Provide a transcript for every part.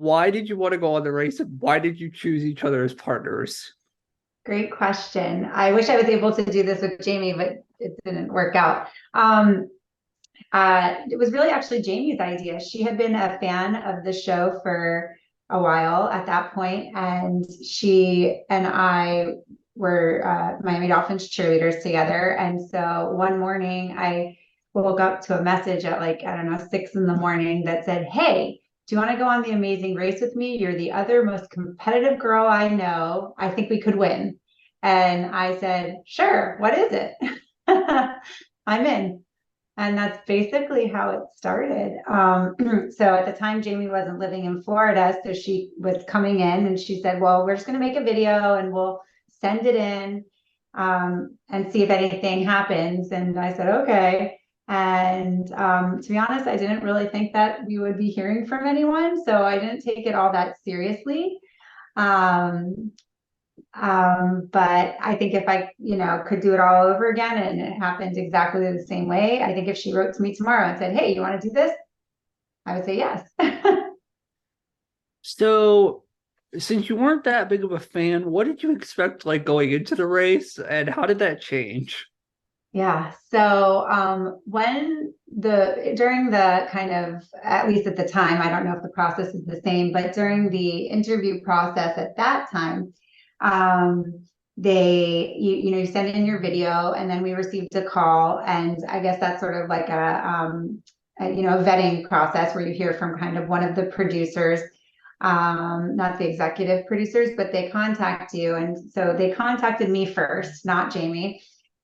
Why did you want to go on the race, and why did you choose each other as partners? Great question. I wish I was able to do this with Jamie, but it didn't work out. It was really actually Jamie's idea. She had been a fan of the show for a while at that point, and she and I were Miami Dolphins cheerleaders together. And so one morning, I woke up to a message at like, I don't know, 6 in the morning that said, "Hey, do you want to go on the Amazing Race with me? You're the other most competitive girl I know. I think we could win." And I said, "Sure, what is it?" I'm in. And that's basically how it started. So at the time, Jamie wasn't living in Florida. So she was coming in and she said, "Well, we're just going to make a video and we'll send it in and see if anything happens." And I said, "Okay." And to be honest, I didn't really think that we would be hearing from anyone. So I didn't take it all that seriously. Um, but I think if I, could do it all over again and it happened exactly the same way, I think if she wrote to me tomorrow and said, "Hey, you want to do this?" I would say yes. So, since you weren't that big of a fan, what did you expect like going into the race, and how did that change? Yeah. So when during the kind of, at least at the time, I don't know if the process is the same, but during the interview process at that time, um, you send in your video and then we received a call. And I guess that's sort of like a vetting process where you hear from kind of one of the producers, not the executive producers, but they contact you. And so they contacted me first, not Jamie.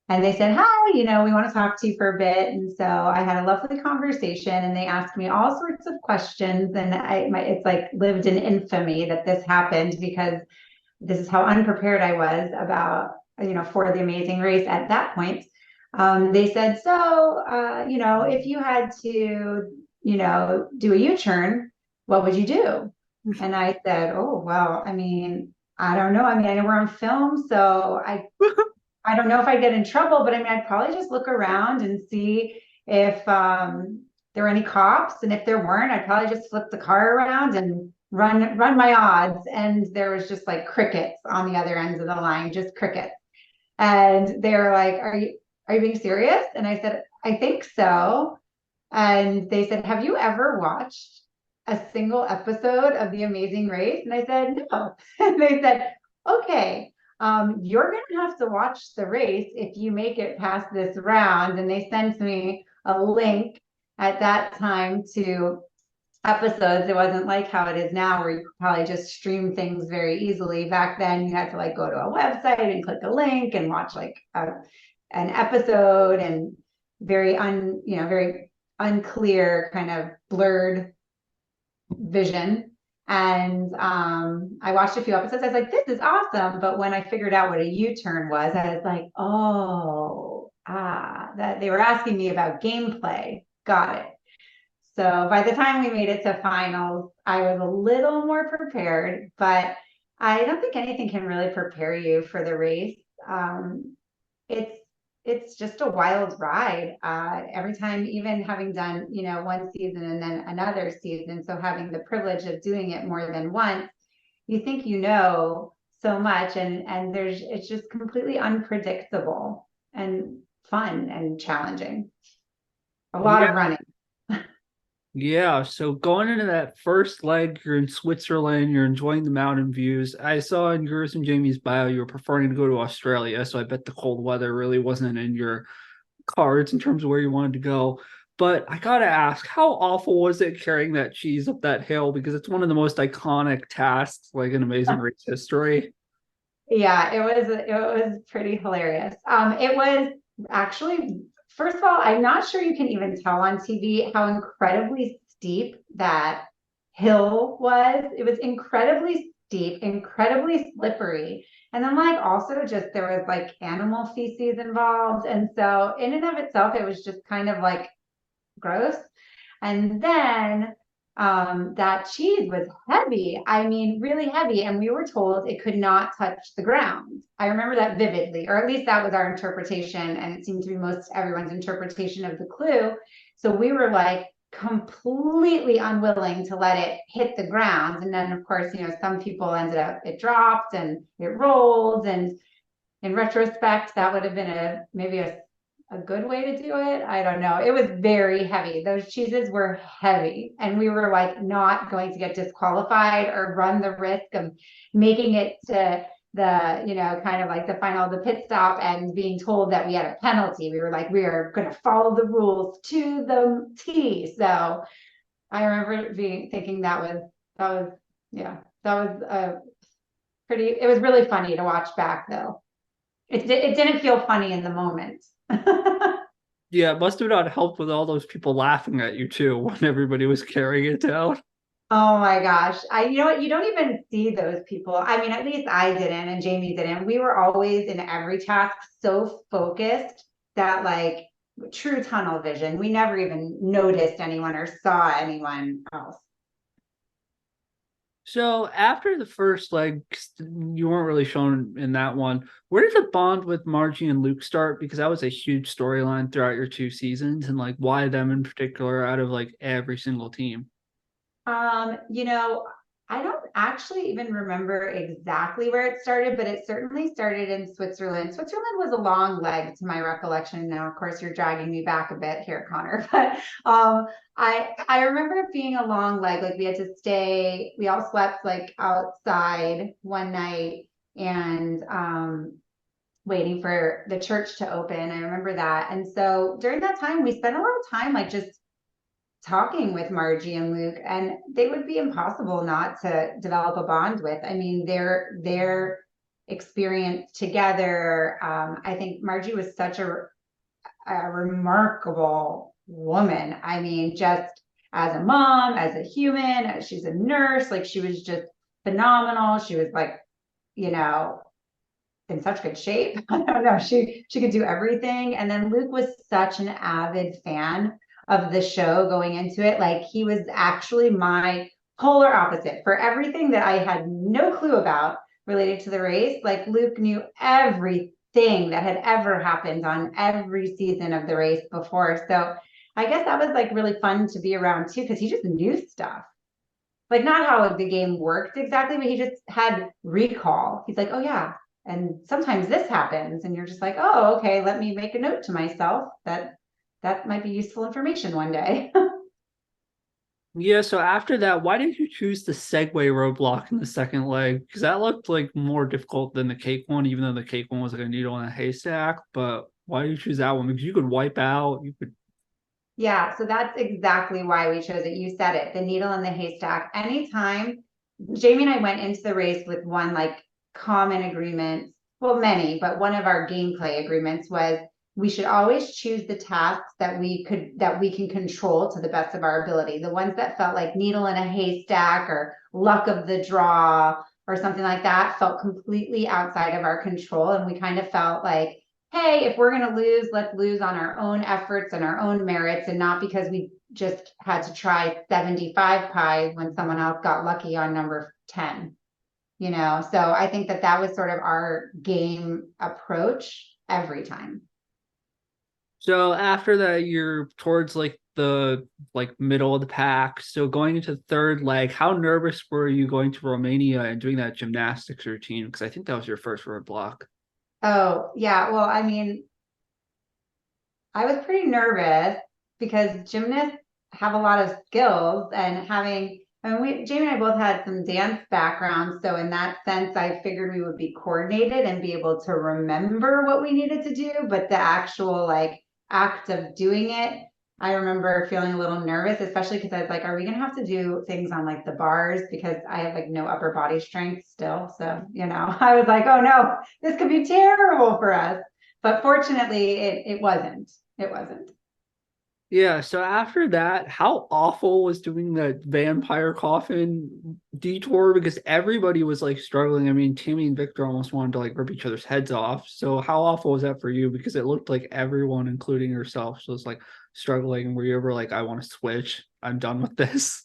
And they said, "Hi, we want to talk to you for a bit." And so I had a lovely conversation and they asked me all sorts of questions. And it's like lived in infamy that this happened because this is how unprepared I was about, for the Amazing Race at that point. They said, "So, if you had to, do a U-turn, what would you do?" And I said, "Oh, well, I mean, I don't know. I mean, I know we're on film, so I don't know if I get in trouble, but I mean, I'd probably just look around and see if there were any cops, and if there weren't, I'd probably just flip the car around and run my odds." And there was just like crickets on the other ends of the line, just crickets. And they were like, "Are you being serious?" And I said, "I think so." And they said, "Have you ever watched a single episode of The Amazing Race?" And I said, "No." And they said, "Okay, you're going to have to watch the race if you make it past this round." And they sent me a link at that time to episodes. It wasn't like how it is now, where you could probably just stream things very easily. Back then, you had to like go to a website and click a link and watch like an episode, and very unclear, kind of blurred vision. And I watched a few episodes. I was like, "This is awesome." But when I figured out what a U-turn was, I was like, "Oh, that they were asking me about gameplay." Got it. So by the time we made it to finals, I was a little more prepared, but I don't think anything can really prepare you for the race. It's it's just a wild ride. Every time, even having done, one season and then another season, so having the privilege of doing it more than once, you think so much, and it's just completely unpredictable and fun and challenging. A lot Yeah, of running. yeah. So going into that first leg, you're in Switzerland, you're enjoying the mountain views. I saw in yours and Jamie's bio you were preferring to go to Australia, so I bet the cold weather really wasn't in your cards in terms of where you wanted to go. But I gotta ask, how awful was it carrying that cheese up that hill? Because it's one of the most iconic tasks like in Amazing Race history. Yeah, it was pretty hilarious. It was actually, first of all, I'm not sure you can even tell on TV how incredibly steep that hill was. It was incredibly steep, incredibly slippery. And then like also just there was like animal feces involved. And so in and of itself, it was just kind of like gross. And then that cheese was heavy. I mean, really heavy. And we were told it could not touch the ground. I remember that vividly, or at least that was our interpretation. And it seemed to be most everyone's interpretation of the clue. So we were like completely unwilling to let it hit the ground. And then, of course, some people ended up, it dropped and it rolled. And in retrospect, that would have been maybe a good way to do it. I don't know. It was very heavy. Those cheeses were heavy. And we were like not going to get disqualified or run the risk of making it to the, kind of like the pit stop and being told that we had a penalty. We were like, we are going to follow the rules to the T. So I remember thinking yeah, that was it was really funny to watch back though. It didn't feel funny in the moment. Yeah, it must have not helped with all those people laughing at you too when everybody was carrying it down. Oh my gosh. You know what? You don't even see those people. I mean, at least I didn't and Jamie didn't. We were always in every task so focused that like true tunnel vision. We never even noticed anyone or saw anyone else. So after the first leg, you weren't really shown in that one. Where did the bond with Margie and Luke start? Because that was a huge storyline throughout your two seasons, and like why them in particular out of like every single team. You know, I don't actually even remember exactly where it started, but it certainly started in Switzerland. Switzerland was a long leg to my recollection. Now, of course, you're dragging me back a bit here, Connor, but I remember it being a long leg. Like we had to stay, we all slept like outside one night and waiting for the church to open. I remember that. And so during that time, we spent a lot of time like just talking with Margie and Luke, and they would be impossible not to develop a bond with. I mean, their experience together. I think Margie was such a remarkable woman. I mean, just as a mom, as a human, she's a nurse, like she was just phenomenal. She was like, you know, in such good shape. I don't know. She could do everything. And then Luke was such an avid fan of the show going into it. Like he was actually my polar opposite for everything that I had no clue about related to the race. Like Luke knew everything that had ever happened on every season of the race before. So I guess that was like really fun to be around too, because he just knew stuff. Like not how the game worked exactly, but he just had recall. He's like, oh yeah, and sometimes this happens, and you're just like, oh, okay, let me make a note to myself that might be useful information one day. Yeah, so after that, why didn't you choose the Segway roadblock in the second leg? Because that looked like more difficult than the cake one, even though the cake one was like a needle in a haystack. But why did you choose that one? Because you could wipe out, you could. Yeah, so that's exactly why we chose it. You said it, the needle in the haystack. Anytime Jamie and I went into the race with one like common agreement, well, many, but one of our gameplay agreements was we should always choose the tasks that we can control to the best of our ability. The ones that felt like needle in a haystack or luck of the draw or something like that felt completely outside of our control. And we kind of felt like, hey, if we're going to lose, let's lose on our own efforts and our own merits and not because we just had to try 75 pies when someone else got lucky on number 10, So I think that was sort of our game approach every time. So after that, you're towards like the like middle of the pack. So going into the third leg, how nervous were you going to Romania and doing that gymnastics routine? Because I think that was your first roadblock. Oh, yeah. Well, I mean, I was pretty nervous because gymnasts have a lot of skills and Jamie and I both had some dance backgrounds. So in that sense, I figured we would be coordinated and be able to remember what we needed to do. But the actual like act of doing it, I remember feeling a little nervous, especially because I was like, are we going to have to do things on like the bars? Because I have like no upper body strength still. So, I was like, oh no, this could be terrible for us. But fortunately, it wasn't. It wasn't. Yeah, so after that, how awful was doing that vampire coffin detour? Because everybody was like struggling. I mean, Tammy and Victor almost wanted to like rip each other's heads off. So how awful was that for you? Because it looked like everyone, including yourself, was like struggling. Were you ever like, I want to switch? I'm done with this.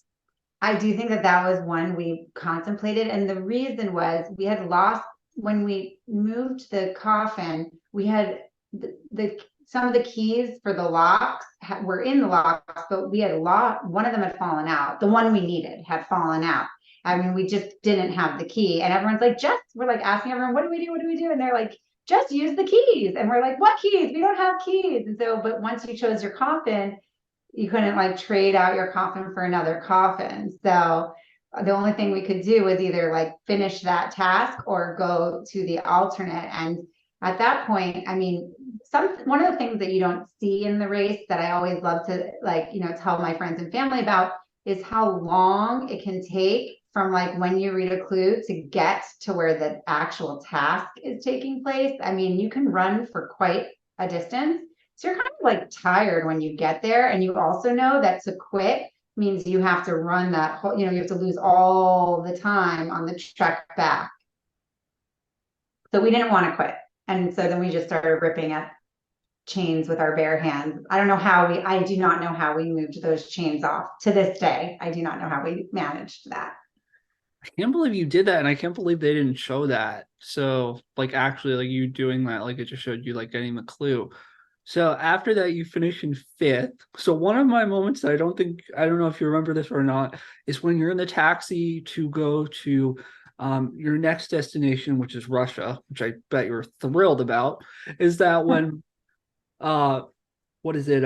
I do think that was one we contemplated. And the reason was we had lost when we moved the coffin, we had the some of the keys for the locks were in the locks, but we had one of them had fallen out. The one we needed had fallen out. I mean, we just didn't have the key. And everyone's like, we're like asking everyone, what do we do? What do we do? And they're like, just use the keys. And we're like, what keys? We don't have keys. And so, but once you chose your coffin, you couldn't like trade out your coffin for another coffin. So the only thing we could do was either like finish that task or go to the alternate. And at that point, I mean, one of the things that you don't see in the race that I always love to like, tell my friends and family about is how long it can take from like when you read a clue to get to where the actual task is taking place. I mean, you can run for quite a distance. So you're kind of like tired when you get there. And you also know that to quit means you have to run that whole, you have to lose all the time on the trek back. So we didn't want to quit. And so then we just started ripping at chains with our bare hands. I do not know how we moved those chains off to this day. I do not know how we managed that. I can't believe you did that, and I can't believe they didn't show that. So, like, actually, like you doing that, like it just showed you like getting the clue. So after that, you finish in fifth. So one of my moments that I don't know if you remember this or not, is when you're in the taxi to go to your next destination, which is Russia, which I bet you're thrilled about. Is that when uh what is it?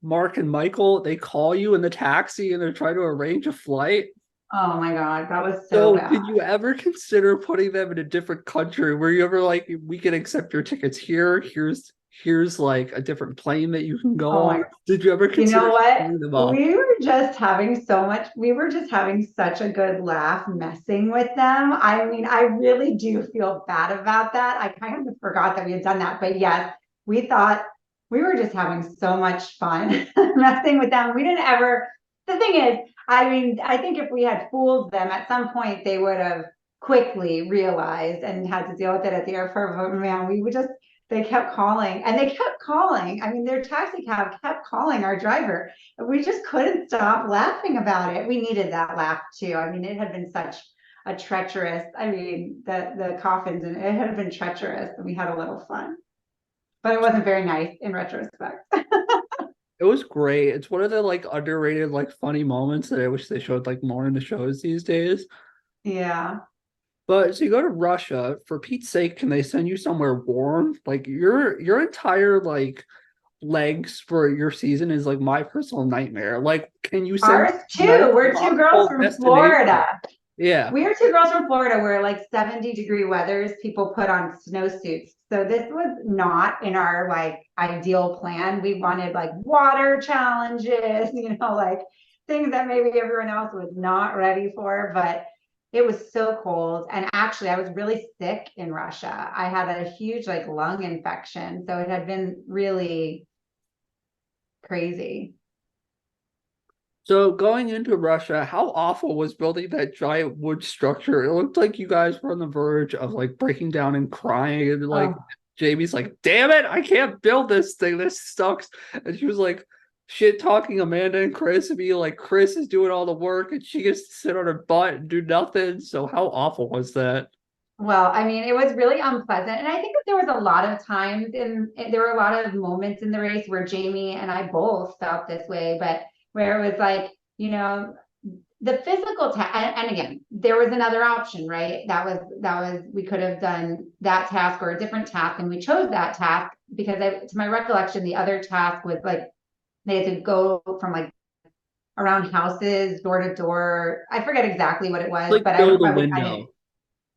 Mark and Michael, they call you in the taxi and they're trying to arrange a flight. Oh my God, that was so So bad. did you ever consider putting them in a different country? Were you ever like, we can accept your tickets here? Here's like a different plane that you can go Oh on. my, Did you ever you know consider what? splitting them up? We were just having such a good laugh messing with them. I mean, I really do feel bad about that. I kind of forgot that we had done that, but yes, we thought we were just having so much fun messing with them. We didn't ever, the thing is, I mean, I think if we had fooled them at some point, they would have quickly realized and had to deal with it at the airport. But man, they kept calling and they kept calling. I mean, their taxi cab kept calling our driver. We just couldn't stop laughing about it. We needed that laugh too. I mean, it had been such a treacherous, I mean, the coffins, and it had been treacherous, and we had a little fun. But it wasn't very nice in retrospect. It was great. It's one of the like underrated, like funny moments that I wish they showed like more in the shows these days. Yeah. But so you go to Russia, for Pete's sake, can they send you somewhere warm? Like your entire like legs for your season is like my personal nightmare. Like, can you send Ours nice too. We're two girls tropical from destination? Florida. Yeah. We are two girls from Florida where like 70-degree weathers, people put on snowsuits. So this was not in our like ideal plan. We wanted like water challenges, like things that maybe everyone else was not ready for, but it was so cold. And actually I was really sick in Russia. I had a huge like lung infection. So it had been really crazy. So going into Russia, how awful was building that giant wood structure? It looked like you guys were on the verge of like breaking down and crying, and like Oh, Jamie's like, "Damn it, I can't build this thing. This sucks." And she was like shit talking Amanda and Chris and be like, Chris is doing all the work and she gets to sit on her butt and do nothing. So how awful was that? well, I mean, it was really unpleasant. And I think that there was a lot of times there were a lot of moments in the race where Jamie and I both felt this way, but where it was like, the physical and again, there was another option, right? We could have done that task or a different task. And we chose that task because to my recollection, the other task was like, they had to go from like around houses, door to door. I forget exactly what it was, Like but build a I didn't. window.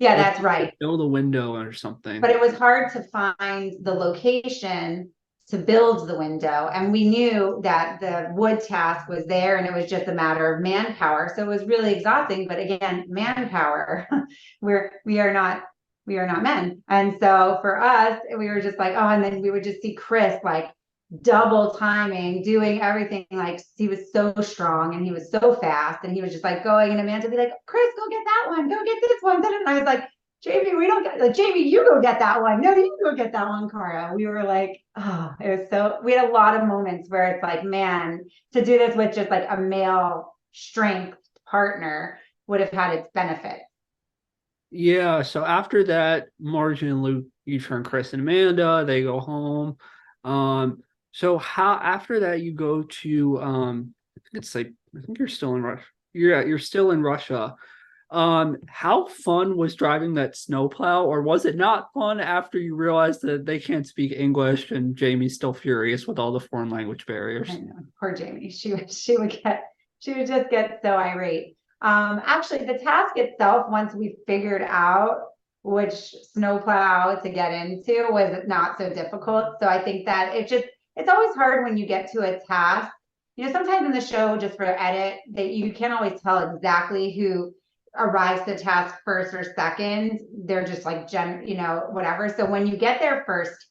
Yeah, Like that's right. build a window or something. But it was hard to find the location to build the window. And we knew that the wood task was there and it was just a matter of manpower. So it was really exhausting. But again, manpower, we are not men. And so for us, we were just like, oh, and then we would just see Chris like double timing, doing everything. Like he was so strong and he was so fast and he was just like going, and Amanda would be like, Chris, go get that one, go get this one. And I was like, Jamie, we don't get like Jamie, you go get that one. No, you go get that one, Cara. We were like, oh, we had a lot of moments where it's like, man, to do this with just like a male strength partner would have had its benefit. Yeah, so after that, Margin and Luke, you turn Chris and Amanda, they go home. So how after that you go to I think it's like I think you're still in Russia. You're still in Russia. How fun was driving that snowplow, or was it not fun after you realized that they can't speak English and Jamie's still furious with all the foreign language I barriers? know, poor Jamie. She would just get so irate. Actually, the task itself, once we figured out which snowplow to get into, was not so difficult. So I think that it's always hard when you get to a task. Sometimes in the show, just for edit, that you can't always tell exactly who arrives to the task first or second. They're just like whatever. So when you get there first,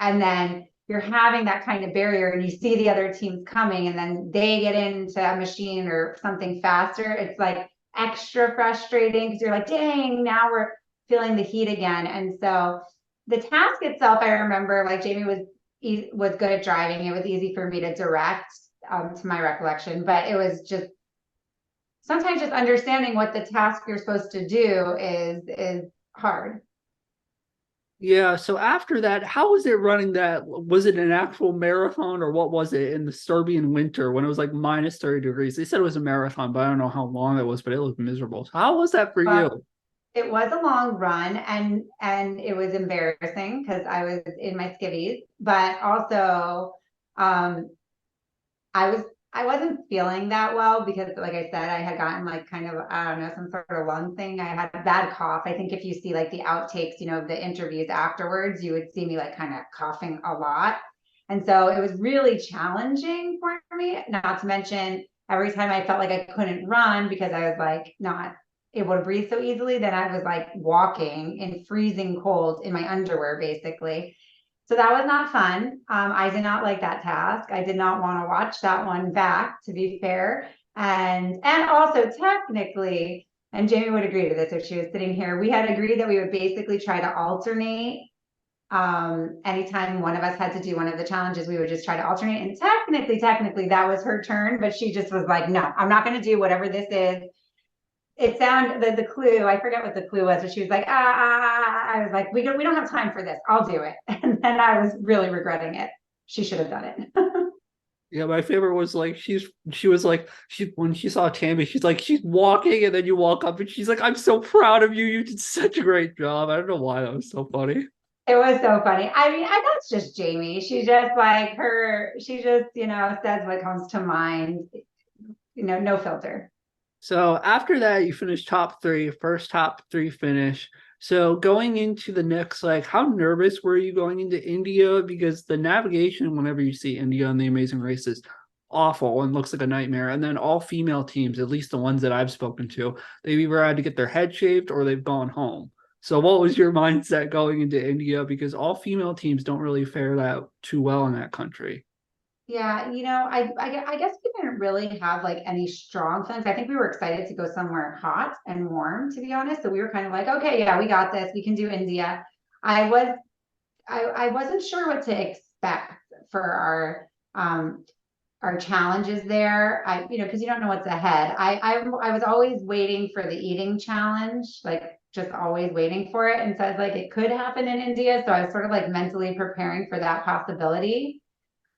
and then you're having that kind of barrier and you see the other teams coming and then they get into a machine or something faster, it's like extra frustrating because you're like, dang, now we're feeling the heat again. And so the task itself, I remember, like, Jamie was good at driving. It was easy for me to direct, to my recollection, but it was just sometimes just understanding what the task you're supposed to do is hard. Yeah, so after that, how was it running that? Was it an actual marathon or what was it in the Serbian winter when it was like minus 30 degrees? They said it was a marathon, but I don't know how long it was, but it looked miserable. So how was that for Well, you? it was a long run, and it was embarrassing because I was in my skivvies, but also um I was I wasn't feeling that well because, like I said, I had gotten like kind of, I don't know, some sort of lung thing. I had a bad cough. I think if you see like the outtakes, the interviews afterwards, you would see me like kind of coughing a lot. And so it was really challenging for me, not to mention every time I felt like I couldn't run because I was like not able to breathe so easily, then I was like walking in freezing cold in my underwear, basically. So that was not fun. I did not like that task. I did not want to watch that one back, to be fair. And also technically, and Jamie would agree to this if she was sitting here, we had agreed that we would basically try to alternate. Anytime one of us had to do one of the challenges, we would just try to alternate. And technically, that was her turn, but she just was like, no, I'm not going to do whatever this is. It sounded the clue. I forget what the clue was, but she was like, I was like, we don't have time for this. I'll do it. And then I was really regretting it. She should have done it. Yeah, my favorite was like she was like she when she saw Tammy, she's like she's walking and then you walk up and she's like, I'm so proud of you. You did such a great job. I don't know why that was so funny. It was so funny. I mean, that's just Jamie. She just like she just, says what comes to mind, no filter. So after that, you finished top three, first top three finish. So going into the next, like, how nervous were you going into India? Because the navigation, whenever you see India on the Amazing Race, is awful and looks like a nightmare. And then all female teams, at least the ones that I've spoken to, they've either had to get their head shaved or they've gone home. So what was your mindset going into India? Because all female teams don't really fare that too well in that country. Yeah, I guess we didn't really have like any strong feelings. I think we were excited to go somewhere hot and warm, to be honest. So we were kind of like, okay, yeah, we got this. We can do India. I was I wasn't sure what to expect for our challenges there. Because you don't know what's ahead. I was always waiting for the eating challenge, like just always waiting for it. And so I was like, it could happen in India. So I was sort of like mentally preparing for that possibility.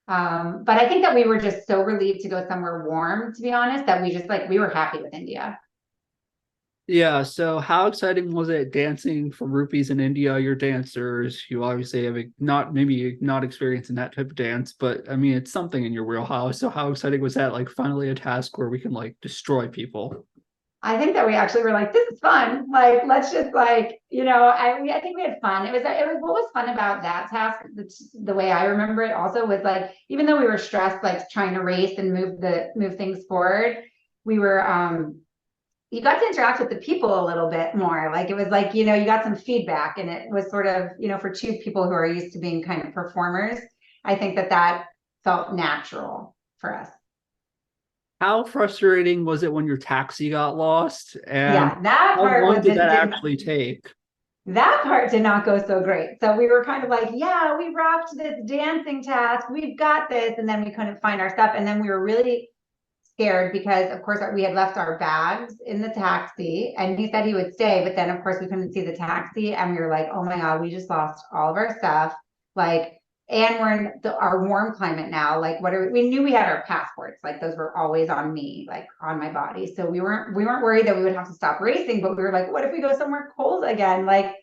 But I think that we were just so relieved to go somewhere warm, to be honest, that we just like we were happy with India. Yeah, so how exciting was it dancing for rupees in India? Your dancers, you obviously have not maybe not experience in that type of dance, but I mean it's something in your wheelhouse. So how exciting was that? Like finally a task where we can like destroy people. I think that we actually were like, this is fun. Like, let's just like, I think we had fun. It was what was fun about that task. The way I remember it also was like, even though we were stressed, like trying to race and move things forward, we were, you got to interact with the people a little bit more. Like it was like, you got some feedback and it was sort of, for two people who are used to being kind of performers, I think that felt natural for us. How frustrating was it when your taxi got lost? And Yeah, that how part long was did that did actually take? that part did not go so great. So we were kind of like, yeah, we rocked this dancing task. We've got this. And then we couldn't find our stuff. And then we were really scared because, of course, we had left our bags in the taxi and he said he would stay. But then, of course, we couldn't see the taxi. And we were like, oh my God, we just lost all of our stuff. Like, and we're in our warm climate now. Like, what are we knew we had our passports, like those were always on me, like on my body. So we weren't worried that we would have to stop racing, but we were like, what if we go somewhere cold again? Like,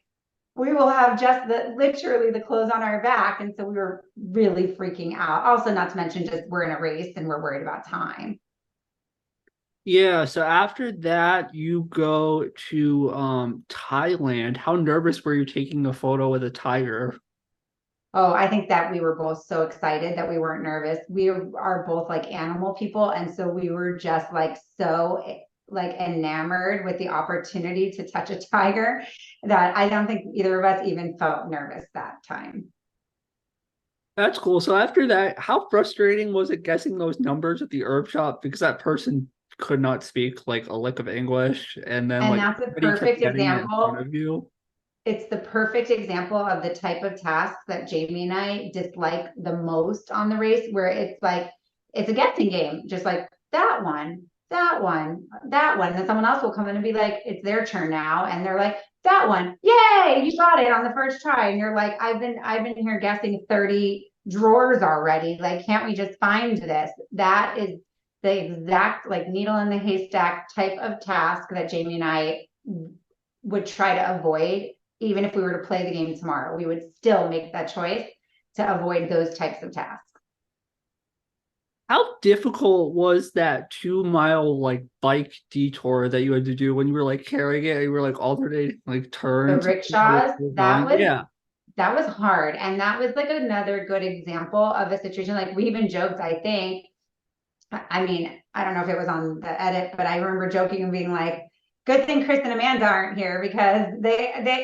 we will have just literally the clothes on our back. And so we were really freaking out. Also, not to mention just we're in a race and we're worried about time. Yeah, so after that, you go to Thailand. How nervous were you taking a photo with a tiger? Oh, I think that we were both so excited that we weren't nervous. We are both like animal people. And so we were just like so like enamored with the opportunity to touch a tiger that I don't think either of us even felt nervous that time. That's cool. So after that, how frustrating was it guessing those numbers at the herb shop because that person could not speak like a lick of English, and then And like that's a everybody kept perfect getting it in front example. of you? It's the perfect example of the type of tasks that Jamie and I dislike the most on the race, where it's like, it's a guessing game, just like that one, that one, that one. Then someone else will come in and be like, it's their turn now. And they're like, that one, yay, you got it on the first try. And you're like, I've been here guessing 30 drawers already. Like, can't we just find this? That is the exact like needle in the haystack type of task that Jamie and I would try to avoid. Even if we were to play the game tomorrow, we would still make that choice to avoid those types of tasks. How difficult was that 2 mile like bike detour that you had to do when you were like carrying it? You were like alternating like The turns. rickshaws, Yeah. that was hard. And that was like another good example of a situation. Like, we even joked, I think, I mean, I don't know if it was on the edit, but I remember joking and being like, good thing Chris and Amanda aren't here, because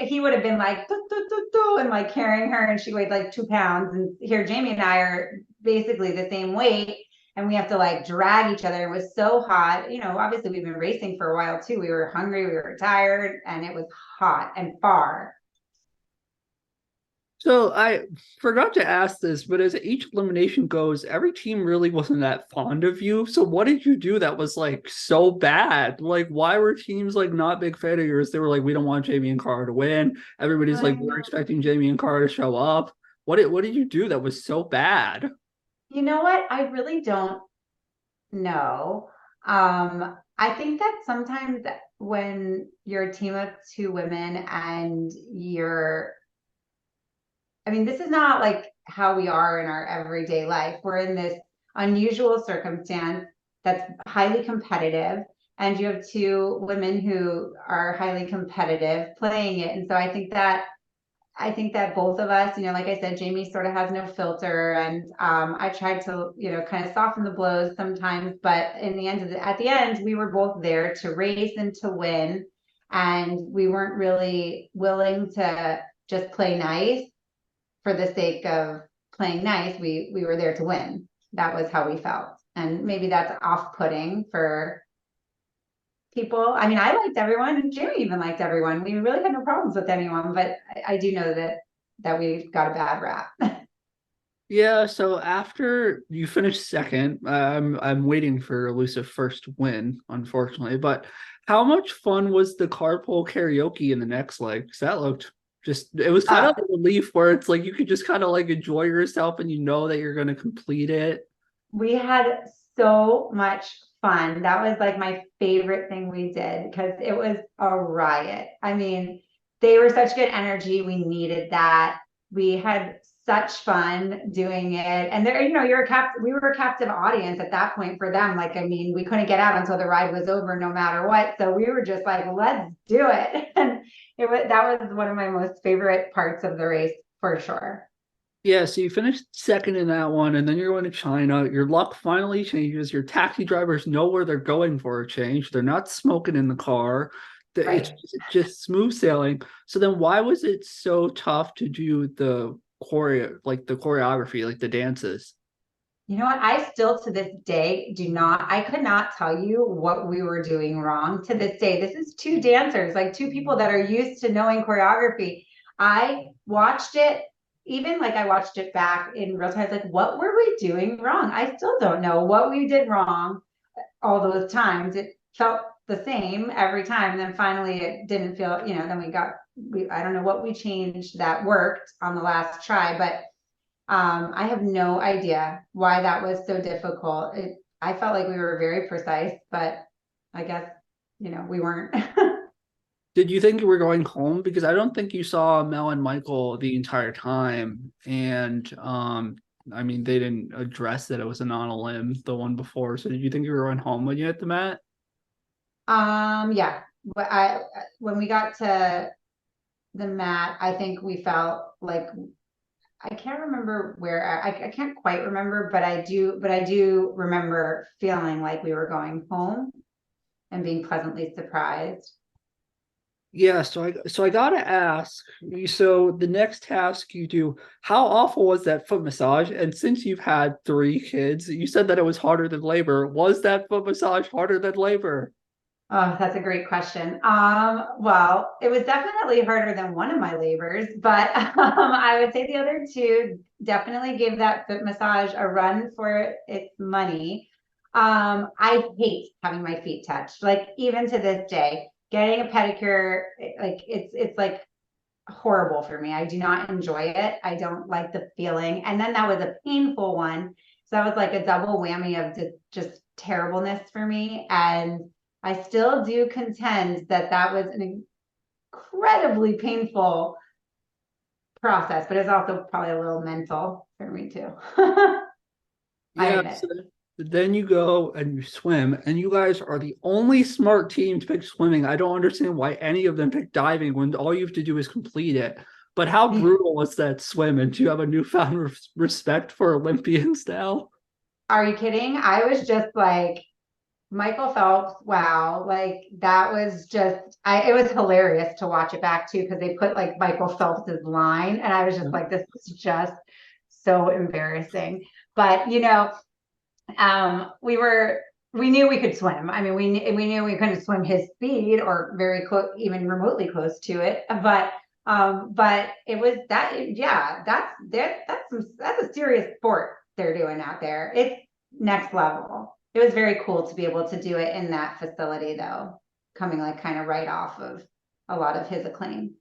he would have been like doo, doo, doo, doo, and like carrying her, and she weighed like 2 pounds. And here Jamie and I are basically the same weight, and we have to like drag each other. It was so hot. Obviously we've been racing for a while too. We were hungry, we were tired, and it was hot and far. So I forgot to ask this, but as each elimination goes, every team really wasn't that fond of you. So what did you do that was like so bad? Like, why were teams like not big fan of yours? They were like, we don't want Jamie and Cara to win. Everybody's like, we're expecting Jamie and Cara to show up. What did you do that was so bad? You know what? I really don't know. I think that sometimes when you're a team of two women and I mean, this is not like how we are in our everyday life. We're in this unusual circumstance that's highly competitive, and you have two women who are highly competitive playing it. And so I think that both of us, like I said, Jamie sort of has no filter, and I tried to, kind of soften the blows sometimes, but at the end, we were both there to race and to win, and we weren't really willing to just play nice for the sake of playing nice. We were there to win. That was how we felt, and maybe that's off-putting for people. I mean, I liked everyone, and Jimmy even liked everyone. We really had no problems with anyone, but I do know that we got a bad rap. Yeah, so after you finish second, I'm waiting for elusive first win, unfortunately. But how much fun was the carpool karaoke in the next leg? Because that looked just it was kind uh, of a relief where it's like you could just kind of like enjoy yourself and you know that you're gonna complete it. we had so much fun. That was like my favorite thing we did, because it was a riot. I mean, they were such good energy. We needed that. We had such fun doing it. And there, we were a captive audience at that point for them. Like, I mean, we couldn't get out until the ride was over, no matter what. So we were just like, let's do it. And that was one of my most favorite parts of the race for sure. Yeah, so you finished second in that one, and then you're going to China. Your luck finally changes. Your taxi drivers know where they're going for a change. They're not smoking in the car. It's Right. just smooth sailing. So then why was it so tough to do the choreography, like the dances? You know what? I still to this day I could not tell you what we were doing wrong to this day. This is two dancers, like two people that are used to knowing choreography. I watched it, even like I watched it back in real time. Like, what were we doing wrong? I still don't know what we did wrong all those times. It felt the same every time. And then finally it didn't feel, then I don't know what we changed that worked on the last try, but I have no idea why that was so difficult. I felt like we were very precise, but I guess, we weren't. Did you think you were going home? Because I don't think you saw Mel and Michael the entire time. And I mean, they didn't address that it was a non-limb the one before. So did you think you were going home when you hit the mat? Yeah, but when we got to the mat, I think we felt like I can't remember where I can't quite remember, but I do remember feeling like we were going home and being pleasantly surprised. Yeah, so I gotta ask, so the next task you do, how awful was that foot massage? And since you've had three kids, you said that it was harder than labor. Was that foot massage harder than labor? Oh, that's a great question. Well, it was definitely harder than one of my labors, but I would say the other two definitely gave that foot massage a run for its money. I hate having my feet touched. Like even to this day, getting a pedicure, like it's like horrible for me. I do not enjoy it. I don't like the feeling. And then that was a painful one. So that was like a double whammy of just terribleness for me. And I still do contend that that was an incredibly painful process, but it's also probably a little mental for me too. I Yeah, admit. so then you go and you swim, and you guys are the only smart team to pick swimming. I don't understand why any of them pick diving when all you have to do is complete it. But how brutal was that swim? And do you have a newfound respect for Olympians now? Are you kidding? I was just like, Michael Phelps, wow, like that was just it was hilarious to watch it back too, because they put like Michael Phelps's line and I was just like, this is just so embarrassing. But we knew we could swim. I mean, we knew we couldn't swim his speed or very close, even remotely close to it. But it was that, yeah, that's a serious sport they're doing out there. It's next level. It was very cool to be able to do it in that facility, though, coming like kind of right off of a lot of his acclaim.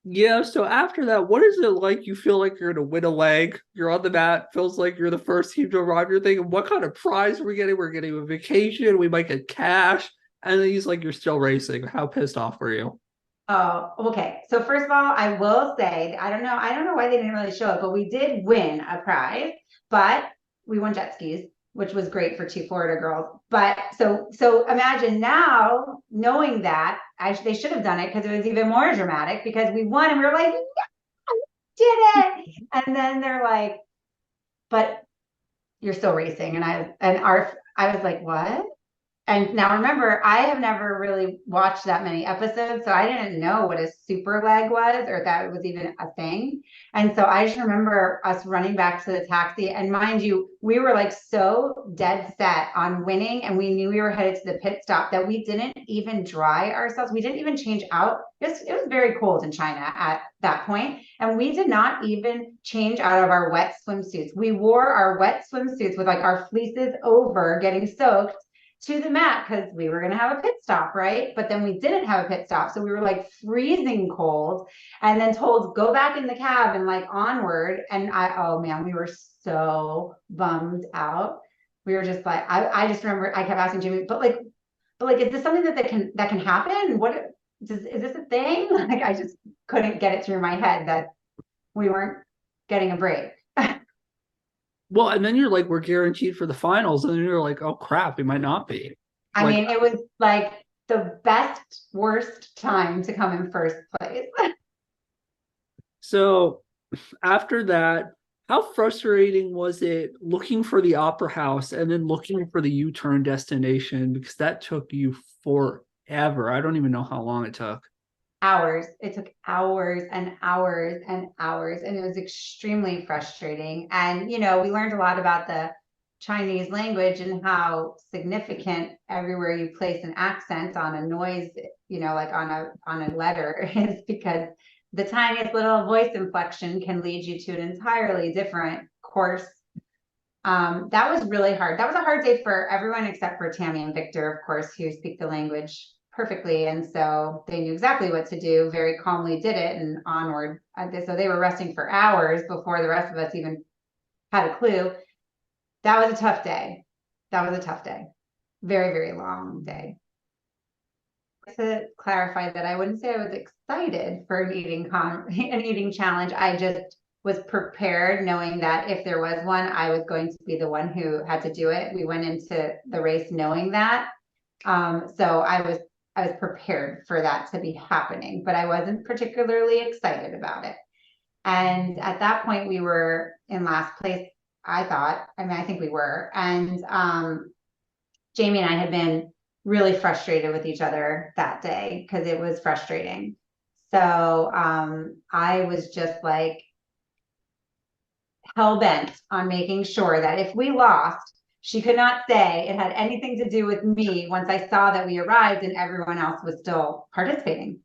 Yeah, so after that, what is it like? You feel like you're gonna win a leg, you're on the mat, feels like you're the first team to arrive. You're thinking, what kind of prize are we getting? We're getting a vacation, we might get cash. And then he's like, you're still racing. How pissed off were you? Oh, okay. So first of all, I will say, I don't know why they didn't really show it, but we did win a prize, but we won jet skis, which was great for two Florida girls. But so imagine now knowing that they should have done it because it was even more dramatic because we won and we were like, yeah, we did it. And then they're like, but you're still racing. I was like, what? And now remember, I have never really watched that many episodes, so I didn't know what a super leg was or that it was even a thing. And so I just remember us running back to the taxi. And mind you, we were like so dead set on winning, and we knew we were headed to the pit stop that we didn't even dry ourselves. We didn't even change out. It was very cold in China at that point, and we did not even change out of our wet swimsuits. We wore our wet swimsuits with like our fleeces over, getting soaked to the mat because we were going to have a pit stop, right? But then we didn't have a pit stop. So we were like freezing cold and then told go back in the cab and like onward. And oh man, we were so bummed out. We were just like, I just remember I kept asking Jimmy, but like, is this something that can happen? Is this a thing? Like, I just couldn't get it through my head that we weren't getting a break. Well, and then you're like, we're guaranteed for the finals, and then you're like, oh crap, we might not be. I Like, mean, it was like the best, worst time to come in first place. so after that, how frustrating was it looking for the opera house and then looking for the U-turn destination? Because that took you forever. I don't even know how long it took. Hours. It took hours and hours and hours, and it was extremely frustrating. And, we learned a lot about the Chinese language and how significant everywhere you place an accent on a noise, like on a letter is because the tiniest little voice inflection can lead you to an entirely different course. That was really hard. That was a hard day for everyone except for Tammy and Victor, of course, who speak the language perfectly. And so they knew exactly what to do, very calmly did it and onward. So they were resting for hours before the rest of us even had a clue. That was a tough day. That was a tough day. Very, very long day. To clarify that I wouldn't say I was excited for an eating challenge. I just was prepared knowing that if there was one, I was going to be the one who had to do it. We went into the race knowing that. So I was prepared for that to be happening, but I wasn't particularly excited about it. And at that point, we were in last place, I thought. I mean, I think we were. And Jamie and I had been really frustrated with each other that day because it was frustrating. So I was just like hell bent on making sure that if we lost, she could not say it had anything to do with me once I saw that we arrived and everyone else was still participating.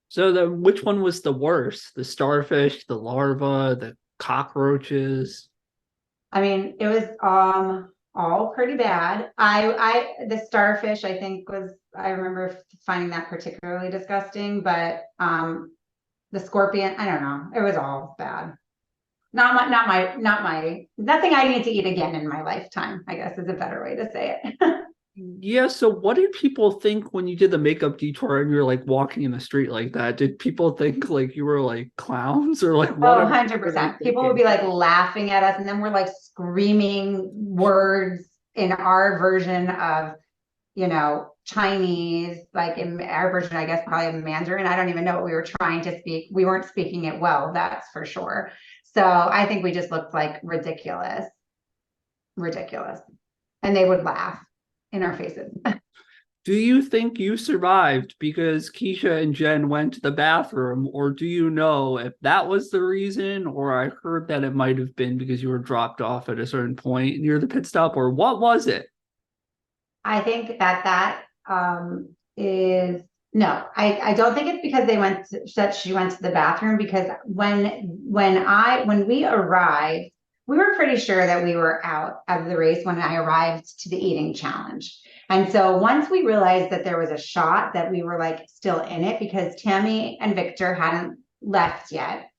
So which one was the worst? The starfish, the larva, the cockroaches? I mean, it was all pretty bad. The starfish I think was, I remember finding that particularly disgusting, but the scorpion, I don't know. It was all bad. Nothing I need to eat again in my lifetime, I guess is a better way to say it. Yeah, so what did people think when you did the makeup detour and you're like walking in the street like that? Did people think like you were like clowns or like Oh, what were they 100%. People would thinking? be like laughing at us, and then we're like screaming words in our version of, Chinese, like in our version, I guess probably Mandarin. I don't even know what we were trying to speak. We weren't speaking it well, that's for sure. So I think we just looked like ridiculous, ridiculous. And they would laugh in our faces. Do you think you survived because Keisha and Jen went to the bathroom, or do you know if that was the reason, or I heard that it might have been because you were dropped off at a certain point near the pit stop, or what was it? I think that is no, I don't think it's because that she went to the bathroom, because when we arrived, we were pretty sure that we were out of the race when I arrived to the eating challenge. And so once we realized that there was a shot that we were like still in it, because Tammy and Victor hadn't left yet,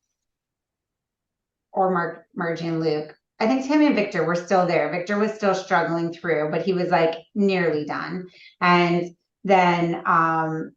or Margie and Luke. I think Tammy and Victor were still there. Victor was still struggling through, but he was like nearly done. And then Jen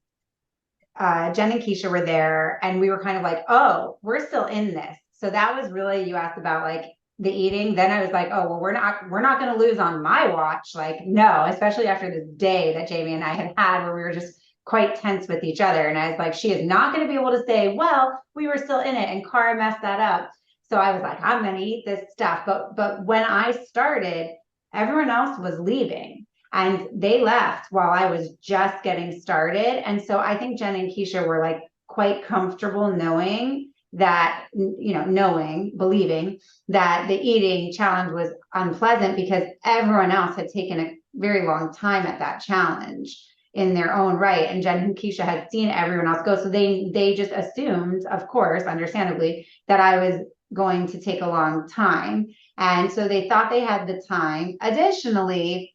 and Keisha were there, and we were kind of like, oh, we're still in this. So that was really, you asked about like the eating. Then I was like, oh, well, we're not going to lose on my watch. Like, no, especially after this day that Jamie and I had where we were just quite tense with each other. And I was like, she is not going to be able to say, well, we were still in it, and Cara messed that up. So I was like, I'm going to eat this stuff. But when I started, everyone else was leaving, and they left while I was just getting started. And so I think Jen and Keisha were like quite comfortable knowing that, believing that the eating challenge was unpleasant, because everyone else had taken a very long time at that challenge in their own right. And Jen and Keisha had seen everyone else go. So they just assumed, of course, understandably, that I was going to take a long time. And so they thought they had the time. Additionally,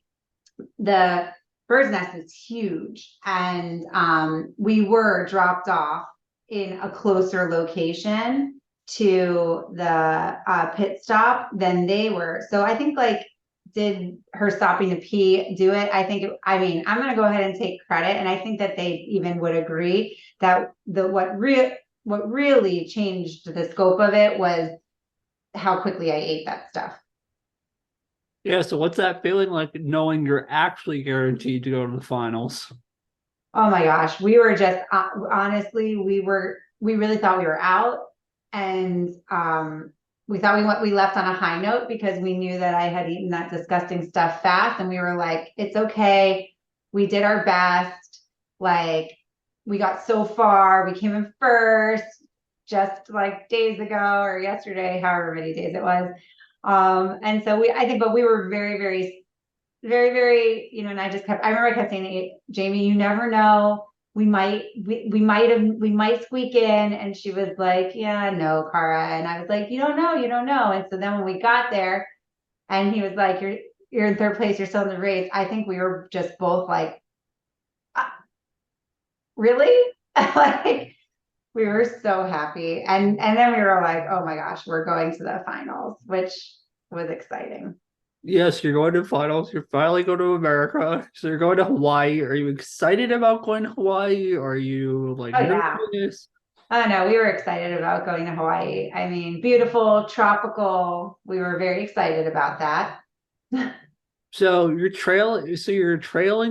the bird's nest is huge, and we were dropped off in a closer location to the pit stop than they were. So I think, like, did her stopping to pee do it? I mean, I'm going to go ahead and take credit. And I think that they even would agree that what really changed the scope of it was how quickly I ate that stuff. Yeah, so what's that feeling like knowing you're actually guaranteed to go to the finals? Oh my gosh, we were just honestly, we really thought we were out, and we thought we left on a high note because we knew that I had eaten that disgusting stuff fast, and we were like, it's okay, we did our best, like we got so far, we came in first just like days ago or yesterday, however many days it was. And so I think, but we were very, very, very, very, and I remember I kept saying to Jamie, you never know. We might squeak in. And she was like, yeah, no, Cara. And I was like, you don't know, you don't know. And so then when we got there and he was like, you're in third place, you're still in the race. I think we were just both like really? Like, we were so happy. And then we were like, oh my gosh, we're going to the finals, which was exciting. Yes, you're going to finals. You're finally going to America. So you're going to Hawaii. Are you excited about going to Hawaii? Are you like Oh yeah. nervous? Oh no, we were excited about going to Hawaii. I mean, beautiful, tropical. We were very excited about that. So you're trailing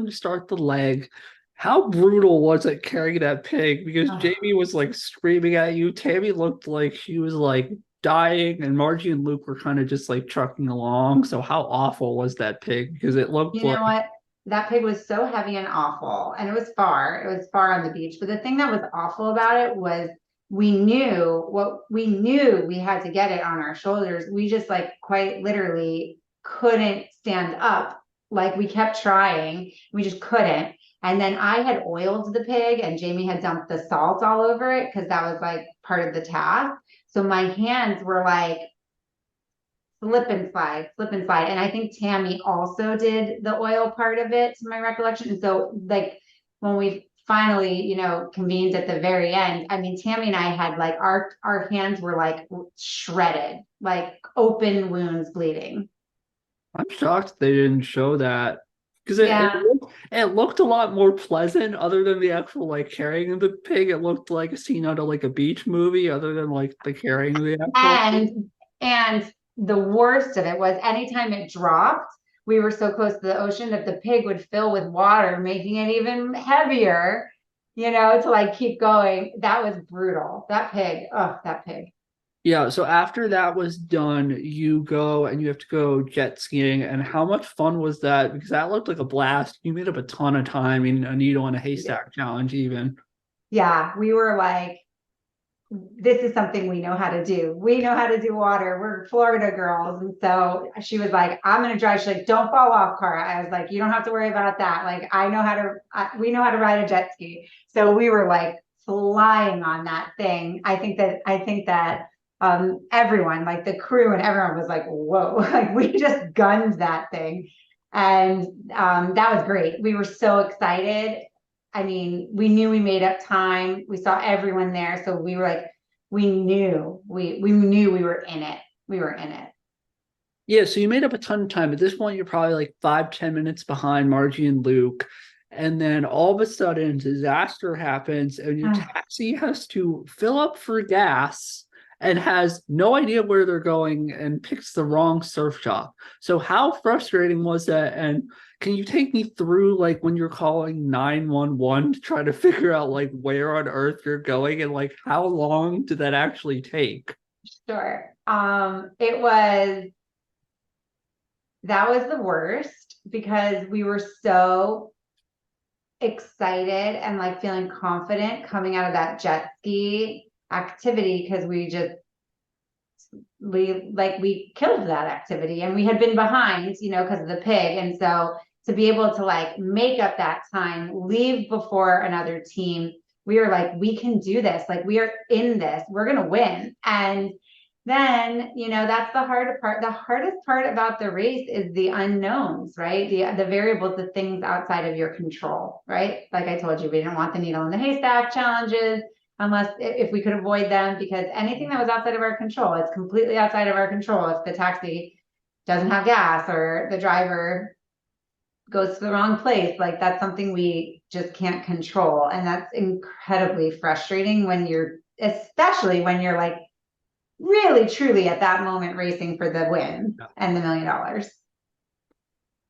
to start the leg. How brutal was it carrying that pig? Because Oh, Jamie was like screaming at you. Tammy looked like she was like dying, and Margie and Luke were kind of just like trucking along. So how awful was that pig? Because it looked you like know what? That pig was so heavy and awful, and it was far. It was far on the beach. But the thing that was awful about it was we knew we had to get it on our shoulders. We just like quite literally couldn't stand up. Like we kept trying, we just couldn't. And then I had oiled the pig, and Jamie had dumped the salt all over it because that was like part of the task. So my hands were like slip and slide. And I think Tammy also did the oil part of it, to my recollection. And so, like, when we finally, convened at the very end, I mean, Tammy and I had like our hands were like shredded, like open wounds bleeding. I'm shocked they didn't show that because Yeah. it looked a lot more pleasant other than the actual like carrying of the pig. It looked like a scene out of like a beach movie other than like the carrying of the actual. And the worst of it was anytime it dropped, we were so close to the ocean that the pig would fill with water, making it even heavier, to like keep going. That was brutal. That pig, oh, that pig. Yeah, so after that was done, you go and you have to go jet skiing. And how much fun was that? Because that looked like a blast. You made up a ton of time in a needle in a haystack challenge, even. Yeah, we were like, this is something we know how to do. We know how to do water. We're Florida girls. And so she was like, I'm going to drive. She's like, don't fall off, Cara. I was like, you don't have to worry about that. Like, we know how to ride a jet ski. So we were like flying on that thing. I think that everyone, like the crew and everyone was like, whoa, like we just gunned that thing. And that was great. We were so excited. I mean, we knew we made up time. We saw everyone there. So we were like, we knew we were in it. We were in it. Yeah, so you made up a ton of time. At this point, you're probably like 5, 10 minutes behind Margie and Luke. And then all of a sudden, disaster happens, and your taxi has to fill up for gas and has no idea where they're going and picks the wrong surf shop. So, how frustrating was that? And can you take me through like when you're calling 911 to try to figure out like where on earth you're going and like how long did that actually take? Sure. That was the worst because we were so excited and like feeling confident coming out of that jet ski activity because we killed that activity and we had been behind, because of the pig. And so to be able to like make up that time, leave before another team, we were like, we can do this. Like we are in this, we're going to win. And then, that's the hard part. The hardest part about the race is the unknowns, right? The variables, the things outside of your control, right? Like I told you, we didn't want the needle in the haystack challenges unless if we could avoid them, because anything that was outside of our control, it's completely outside of our control. If the taxi doesn't have gas or the driver goes to the wrong place, like that's something we just can't control. And that's incredibly frustrating especially when you're like really truly at that moment racing for the win and the $1 million.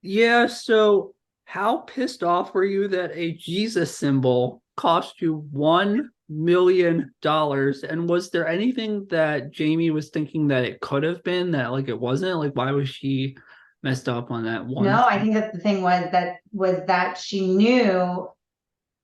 Yeah, so how pissed off were you that a Jesus symbol cost you $1 million? And was there anything that Jamie was thinking that it could have been that like it wasn't? Like why was she messed up on that one No, I thing? think that the thing was that she knew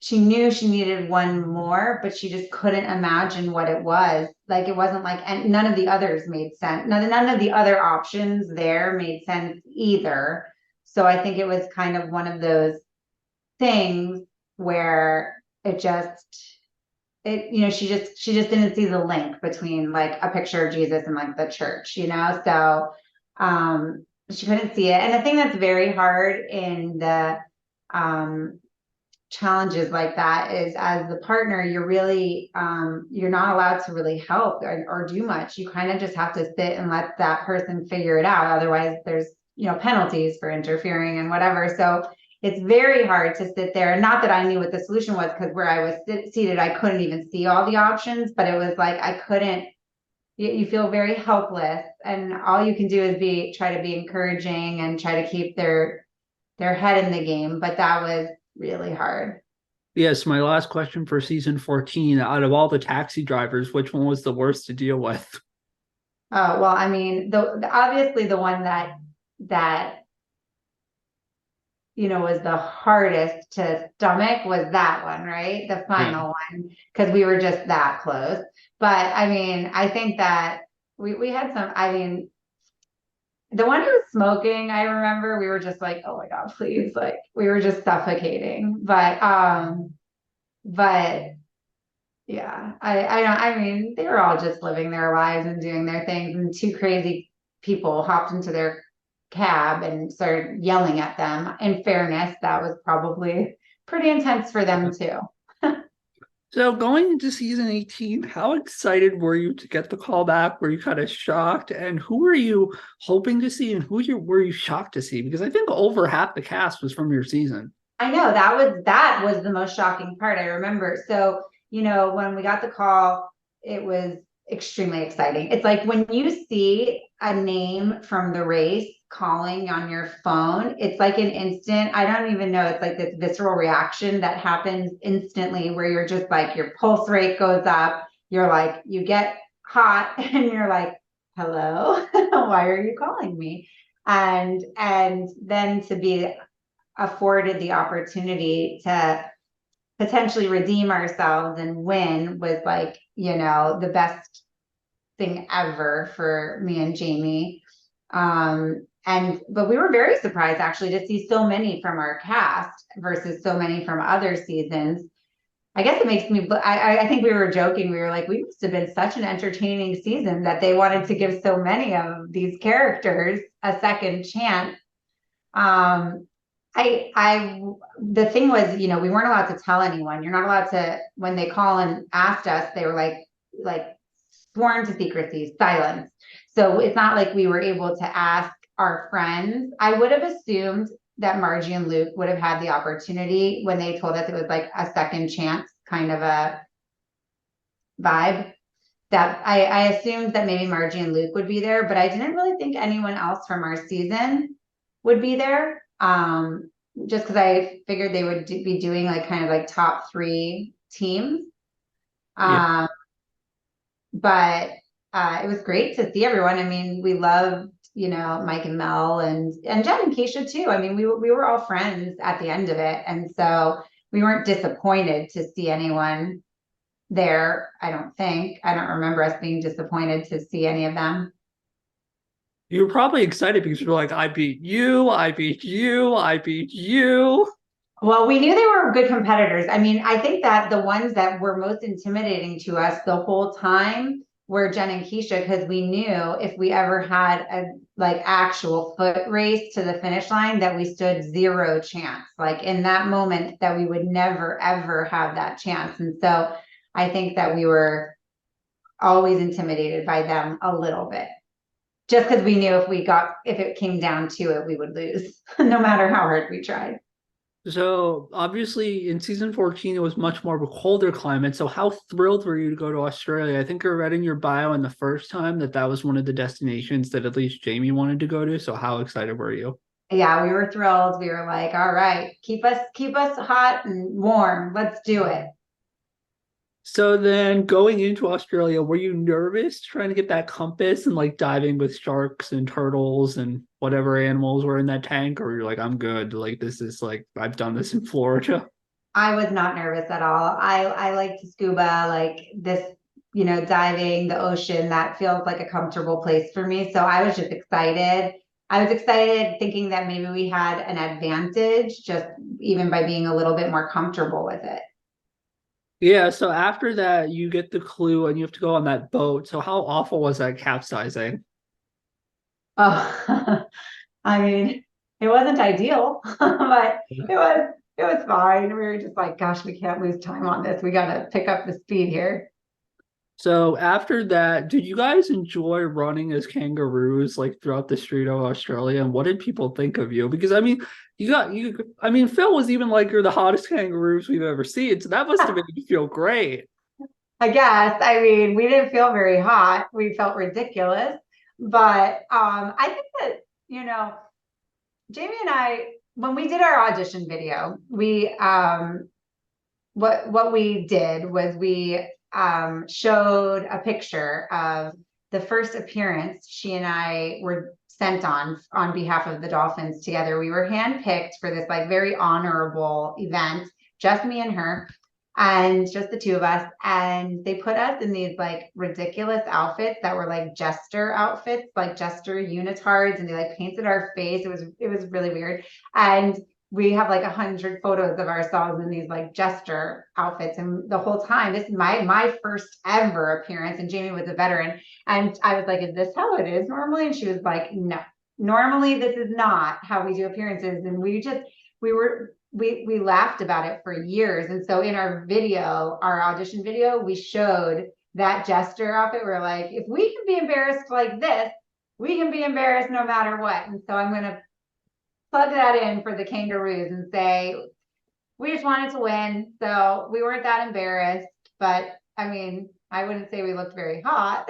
she needed one more, but she just couldn't imagine what it was. Like it wasn't like, and none of the others made sense. None of the other options there made sense either. So I think it was kind of one of those things where she just didn't see the link between like a picture of Jesus and like the church. So she couldn't see it. And the thing that's very hard in the challenges like that is as the partner, you're really you're not allowed to really help or do much. You kind of just have to sit and let that person figure it out. Otherwise, there's penalties for interfering and whatever. So it's very hard to sit there. Not that I knew what the solution was, because where I was seated, I couldn't even see all the options, but it was like I couldn't. You feel very helpless, and all you can do is try to be encouraging and try to keep their head in the game. But that was really hard. Yes, my last question for season 14. Out of all the taxi drivers, which one was the worst to deal with? Oh, well, I mean, obviously the one that was the hardest to stomach was that one, right? The Yeah. final one, because we were just that close. But I mean, I think that we had some, I mean, the one who was smoking, I remember we were just like, oh my God, please. Like we were just suffocating. But yeah, I mean, they were all just living their lives and doing their things, and two crazy people hopped into their cab and started yelling at them. In fairness, that was probably pretty intense for them too. So going into season 18, how excited were you to get the call back? Were you kind of shocked? And who were you hoping to see and were you shocked to see? Because I think over half the cast was from your season. I know that was the most shocking part. I remember. So, when we got the call, it was extremely exciting. It's like when you see a name from the race calling on your phone, it's like an instant, I don't even know, it's like this visceral reaction that happens instantly where you're just like your pulse rate goes up, you're like, you get hot and you're like, hello, why are you calling me? And then to be afforded the opportunity to potentially redeem ourselves and win was like, the best thing ever for me and Jamie. But we were very surprised actually to see so many from our cast versus so many from other seasons. I guess it makes me, I think we were joking. We were like, we must have been such an entertaining season that they wanted to give so many of these characters a second chance. Um, the thing was, we weren't allowed to tell anyone. You're not allowed to, when they call and asked us, they were like sworn to secrecy, silence. So it's not like we were able to ask our friends. I would have assumed that Margie and Luke would have had the opportunity when they told us it was like a second chance kind of a vibe. That I assumed that maybe Margie and Luke would be there, but I didn't really think anyone else from our season would be there. Just because I figured they would be doing like kind of like top three teams. Yeah. Um, but it was great to see everyone. I mean, we loved, Mike and Mel and Jen and Keisha too. I mean, we were all friends at the end of it. And so we weren't disappointed to see anyone there. I don't think. I don't remember us being disappointed to see any of them. You were probably excited because you were like, I beat you, I beat you, I beat you. Well, we knew they were good competitors. I mean, I think that the ones that were most intimidating to us the whole time were Jen and Keisha, because we knew if we ever had a like actual foot race to the finish line that we stood zero chance. Like in that moment that we would never ever have that chance. And so I think that we were always intimidated by them a little bit. Just because we knew if it came down to it, we would lose, no matter how hard we tried. So obviously in season 14, it was much more of a colder climate. So how thrilled were you to go to Australia? I think you read in your bio in the first time that that was one of the destinations that at least Jamie wanted to go to. So how excited were you? Yeah, we were thrilled. We were like, all right, keep us hot and warm. Let's do it. So then going into Australia, were you nervous trying to get that compass and like diving with sharks and turtles and whatever animals were in that tank? Or you're like, I'm good. Like this is like I've done this in Florida. I was not nervous at all. I like to scuba, like this, diving, the ocean, that feels like a comfortable place for me. So I was just excited. I was excited thinking that maybe we had an advantage just even by being a little bit more comfortable with it. Yeah, so after that, you get the clue and you have to go on that boat. So how awful was that capsizing? Oh, I mean, it wasn't ideal, but it was. it was fine. We were just like, gosh, we can't lose time on this. We got to pick up the speed here. So after that, did you guys enjoy running as kangaroos like throughout the street of Australia? And what did people think of you? Because I mean, I mean, Phil was even like, you're the hottest kangaroos we've ever seen. So that must have made you feel great. I guess. I mean, we didn't feel very hot. We felt ridiculous. But I think that, you know, Jamie and I, when we did our audition video, we what we did was we showed a picture of the first appearance she and I were sent on behalf of the Dolphins together. We were handpicked for this like very honorable event, just me and her, and just the two of us. And they put us in these like ridiculous outfits that were like jester outfits, like jester unitards, and they like painted our face. It was really weird. And we have like 100 photos of ourselves in these like jester outfits. And the whole time, this is my first ever appearance. And Jamie was a veteran. And I was like, is this how it is normally? And she was like, no, normally this is not how we do appearances. And we laughed about it for years. And so in our video, our audition video, we showed that jester outfit. We're like, if we can be embarrassed like this, we can be embarrassed no matter what. And so I'm going to plug that in for the kangaroos and say, we just wanted to win. So we weren't that embarrassed, but I mean, I wouldn't say we looked very hot.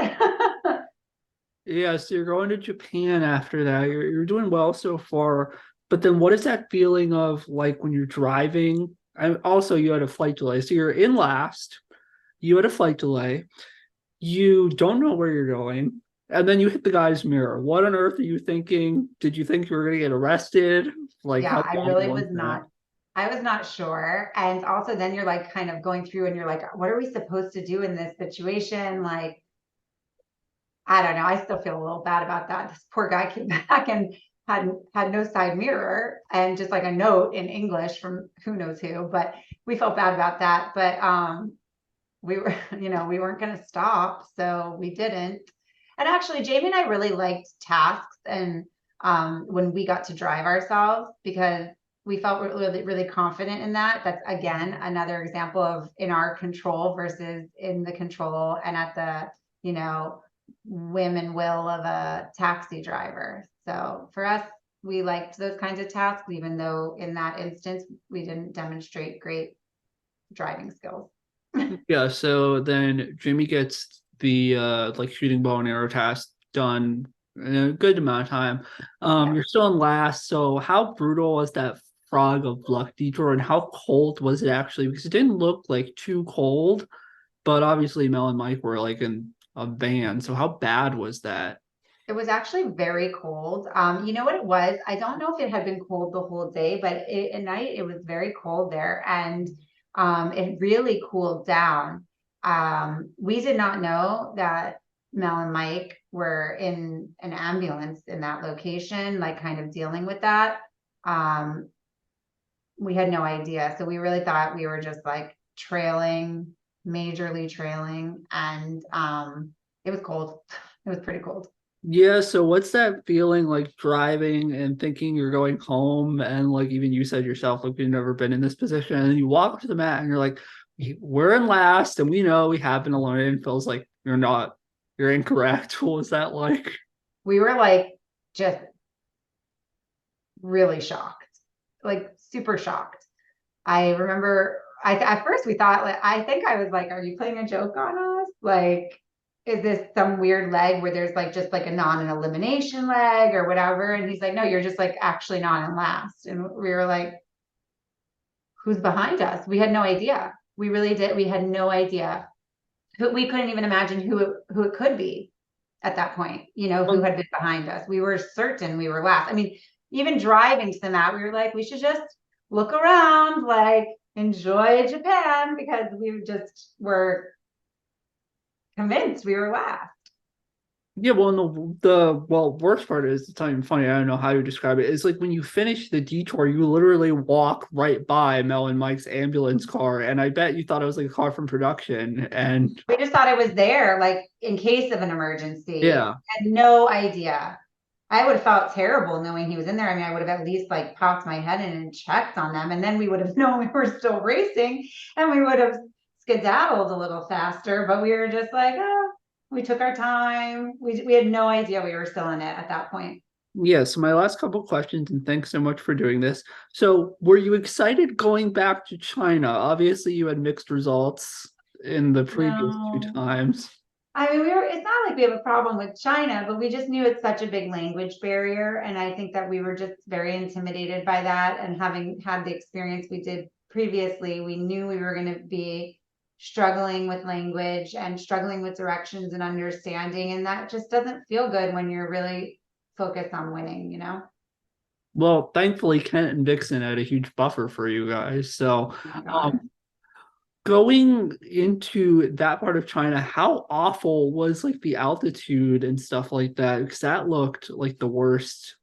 Yeah, so you're going to Japan after that. You're doing well so far. But then what is that feeling of like when you're driving? And also you had a flight delay. So you're in last, you had a flight delay, you don't know where you're going, and then you hit the guy's mirror. What on earth are you thinking? Did you think you were gonna get arrested? Like Yeah, how I bad really was was that? not. I was not sure. And also then you're like kind of going through and you're like, what are we supposed to do in this situation? Like, I don't know. I still feel a little bad about that. This poor guy came back and had no side mirror and just like a note in English from who knows who, but we felt bad about that. But we were, we weren't going to stop, so we didn't. And actually, Jamie and I really liked tasks and when we got to drive ourselves because we felt really, really confident in that. That's again another example of in our control versus in the control and at the, whim and will of a taxi driver. So for us, we liked those kinds of tasks, even though in that instance, we didn't demonstrate great driving skills. Yeah, so then Jimmy gets the like shooting bow and arrow task done in a good amount of time. Yeah. You're still in last, so how brutal was that frog of luck detour and how cold was it actually? Because it didn't look like too cold, but obviously Mel and Mike were like in a van. So how bad was that? It was actually very cold. You know what it was? I don't know if it had been cold the whole day, but at night it was very cold there and it really cooled down. We did not know that Mel and Mike were in an ambulance in that location, like kind of dealing with that. Um, we had no idea. So we really thought we were just like trailing, majorly trailing, and it was cold. It was pretty cold. Yeah, so what's that feeling like driving and thinking you're going home and like even you said yourself, like you've never been in this position and then you walk up to the mat and you're like, we're in last and we know we have been alone and it feels like you're not, you're incorrect. What was that like? We were like just really shocked, like super shocked. I remember at first we thought like I think I was like, are you playing a joke on us? Like, is this some weird leg where there's like just like a non-elimination leg or whatever? And he's like, no, you're just like actually not in last. And we were like, who's behind us? We had no idea. We really did. We had no idea. We couldn't even imagine who it could be at that point, who Well, had been behind us. We were certain we were last. I mean, even driving to the mat, we were like, we should just look around, like enjoy Japan because we just were convinced we were last. yeah, well, the worst part is it's not even funny. I don't know how you describe it. It's like when you finish the detour, you literally walk right by Mel and Mike's ambulance car, and I bet you thought it was like a car from production. And We just thought it was there, like in case of an emergency. yeah, Had no idea. I would have felt terrible knowing he was in there. I mean, I would have at least like popped my head in and checked on them, and then we would have known we were still racing, and we would have skedaddled a little faster. But we were just like, oh, we took our time. We had no idea we were still in it at that point. Yeah, so my last couple questions, and thanks so much for doing this. So, were you excited going back to China? Obviously, you had mixed results in the previous two No. times. I mean, it's not like we have a problem with China, but we just knew it's such a big language barrier. And I think that we were just very intimidated by that. And having had the experience we did previously, we knew we were going to be struggling with language and struggling with directions and understanding. And that just doesn't feel good when you're really focused on winning, you know? Well, thankfully, Kent and Vixen had a huge buffer for you guys. So, Oh my God. um, going into that part of China, how awful was like the altitude and stuff like that? Because that looked like the worst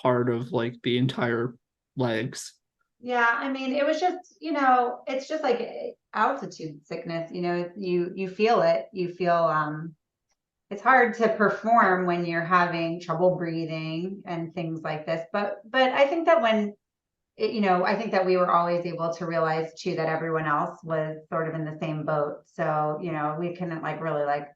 part of like the entire legs. Yeah, I mean, it was just, it's just like altitude sickness, you feel it. You feel it's hard to perform when you're having trouble breathing and things like this. But I think that I think that we were always able to realize too that everyone else was sort of in the same boat. So, we couldn't like really like,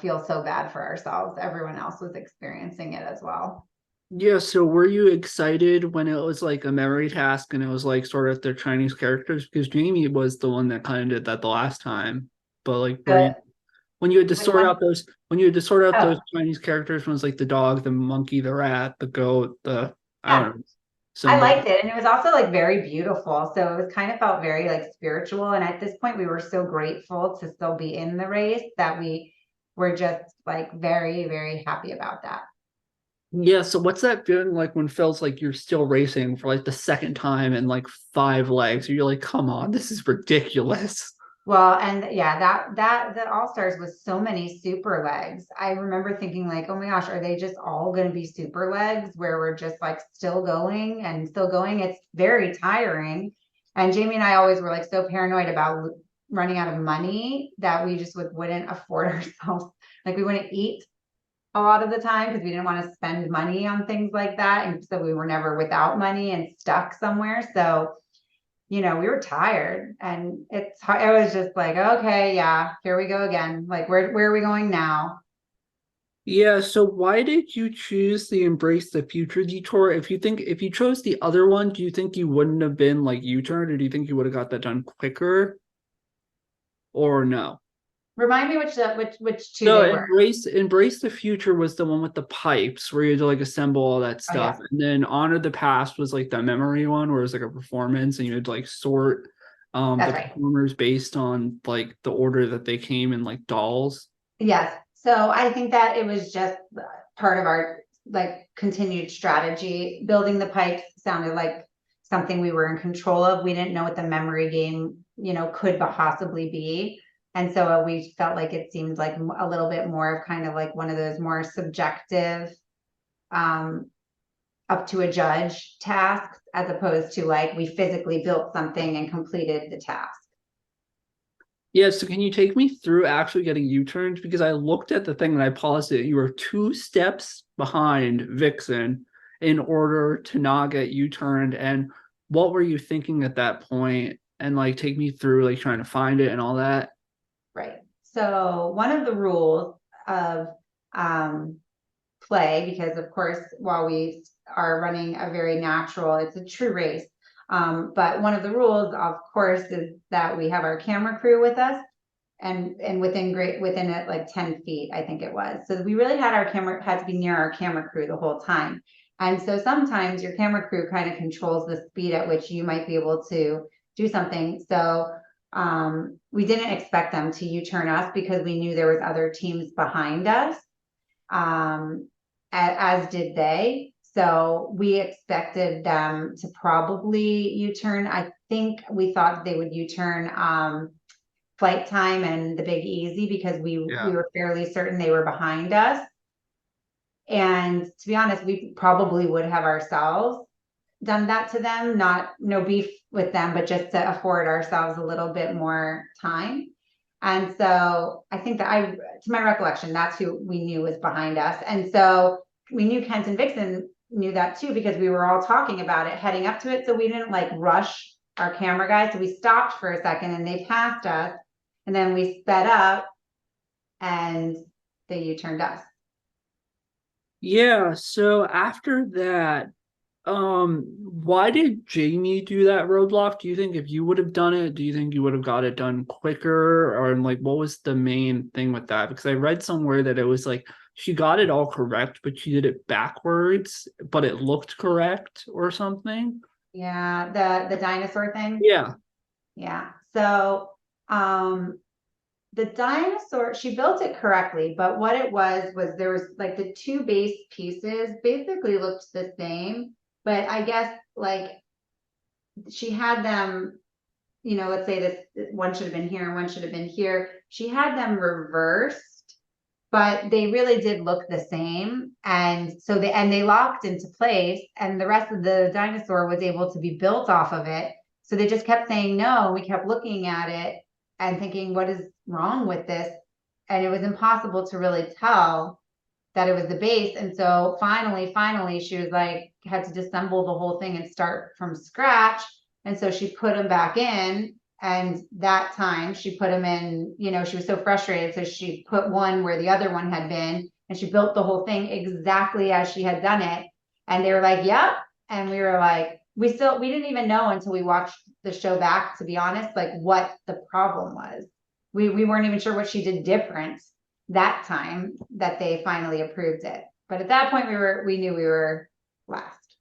feel so bad for ourselves. Everyone else was experiencing it as well. Yeah, so were you excited when it was like a memory task and it was like sort of their Chinese characters? Because Jamie was the one that kind of did that the last time. But like were you The when you had to which sort one? out those Oh, Chinese characters ones like the dog, the monkey, the rat, the goat, the I yeah. don't know, I symbol. liked it. And it was also like very beautiful. So it was kind of felt very like spiritual. And at this point, we were so grateful to still be in the race that we were just like very, very happy about that. Yeah, so what's that feeling like when it feels like you're still racing for like the second time in like 5 legs? You're like, come on, this is ridiculous. Well, and yeah, the All Stars was so many super legs. I remember thinking like, oh my gosh, are they just all going to be super legs where we're just like still going and still going? It's very tiring. And Jamie and I always were like so paranoid about running out of money that we just wouldn't afford ourselves. Like we wouldn't eat a lot of the time because we didn't want to spend money on things like that. And so we were never without money and stuck somewhere. So we were tired and it's hard. I was just like, okay, yeah, here we go again. Like, where are we going now? Yeah, so why did you choose the Embrace the Future detour? If you chose the other one, do you think you wouldn't have been like U-turned, or do you think you would have got that done quicker or no? Remind me which two So they were. Embrace the Future was the one with the pipes where you had to like assemble all that Oh yeah, stuff. And then Honor the Past was like the memory one where it was like a performance and you had to like sort the that's right. performers based on like the order that they came in like dolls. Yes. So I think that it was just part of our like continued strategy. Building the pipes sounded like something we were in control of. We didn't know what the memory game, could possibly be. And so we felt like it seemed like a little bit more of kind of like one of those more subjective, um, up to a judge tasks as opposed to like we physically built something and completed the task. Yeah, so can you take me through actually getting U-turned? Because I looked at the thing and I paused it. You were 2 steps behind Vixen in order to not get U-turned. And what were you thinking at that point? And like take me through like trying to find it and all that. Right. So one of the rules of um, play, because of course, while we are running a very natural, it's a true race. But one of the rules, of course, is that we have our camera crew with us and within it like 10 feet, I think it was. So we really had to be near our camera crew the whole time. And so sometimes your camera crew kind of controls the speed at which you might be able to do something. So we didn't expect them to U-turn us because we knew there was other teams behind us, as did they. So we expected them to probably U-turn. I think we thought they would U-turn Flight Time and the Big Easy because we Yeah. were fairly certain they were behind us. And to be honest, we probably would have ourselves done that to them. Not no beef with them, but just to afford ourselves a little bit more time. And so I think that to my recollection, that's who we knew was behind us. And so we knew Kent and Vixen knew that too, because we were all talking about it heading up to it. So we didn't like rush our camera guys. So we stopped for a second and they passed us. And then we sped up and they U-turned us. Yeah, so after that, why did Jamie do that roadblock? Do you think if you would have done it, do you think you would have got it done quicker? Or like what was the main thing with that? Because I read somewhere that it was like she got it all correct, but she did it backwards, but it looked correct or something. Yeah, the dinosaur thing. Yeah. Yeah. So the dinosaur, she built it correctly, but what it was there was like the two base pieces basically looked the same, but I guess like she had them, let's say this one should have been here and one should have been here. She had them reversed, but they really did look the same. And so they locked into place, and the rest of the dinosaur was able to be built off of it. So they just kept saying no. We kept looking at it and thinking, what is wrong with this? And it was impossible to really tell that it was the base. And so finally, she was like, had to disassemble the whole thing and start from scratch. And so she put them back in. And that time she put them in, she was so frustrated. So she put one where the other one had been, and she built the whole thing exactly as she had done it. And they were like, yep. And we were like, we didn't even know until we watched the show back, to be honest, like what the problem was. We weren't even sure what she did different that time that they finally approved it. But at that point we knew we were last.